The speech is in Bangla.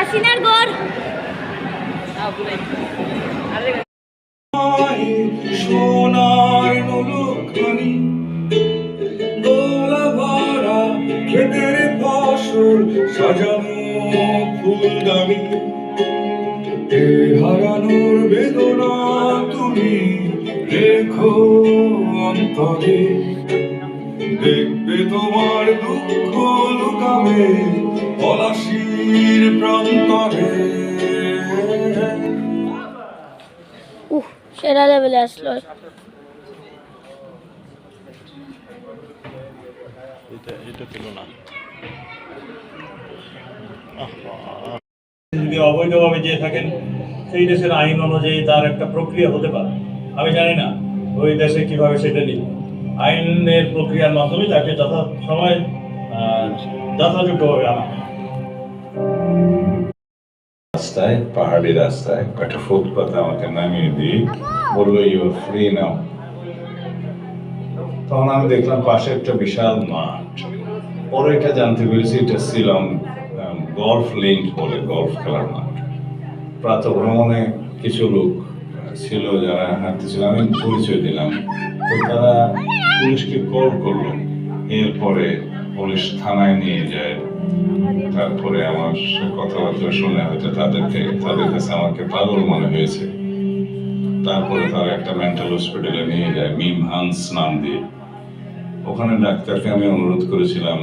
হাসিনার গড়। সোনার নলখানি গোলা ভরা ক্ষেতের ফসল সাজানো ফুলদানি এ হারানোর বেদনা তুমি রেখো অন্তরে দেখবে তোমার দুঃখ লুকাবে পলাশির প্রান্তরে। সেরা লেভেলে আসলো। এটা ছিল না। যদি অবৈধভাবে যেয়ে থাকেন সেই দেশের আইন অনুযায়ী তার একটা প্রক্রিয়া হতে পারে। আমি জানি না ওই দেশে কিভাবে সেটা নিবে। আইনের প্রক্রিয়ার মাধ্যমে তাকে যথাসময় যথাযোগ্যভাবে আনা হয়। রাস্তায়, পাহাড়ি রাস্তায় একটা ফুটপাতে আমাকে নামিয়ে দিয়ে বললো ইউর ফ্রি নাও। তখন আমি দেখলাম পাশে একটা বিশাল মাঠ। পরে এটা জানতে পেরেছি এটা ছিলাম গলফ লিঙ্ক বলে, গলফ খেলার মাঠ। প্রাতঃ ভ্রমণে কিছু লোক ছিল যারা হাঁটতেছিল, আমি পরিচয় দিলাম। তো তারা পুলিশকে কল করলো, এরপরে পুলিশ থানায় নিয়ে যায়। তারপরে আমার কথাবার্তা শুনে হয়তো তাদের কাছে আমাকে পাগল মনে হয়েছে। তারপরে তারা একটা মেন্টাল হসপিটালে নিয়ে যায়, মিম হান্স নাম দিয়ে। ওখানে ডাক্তারকে আমি অনুরোধ করেছিলাম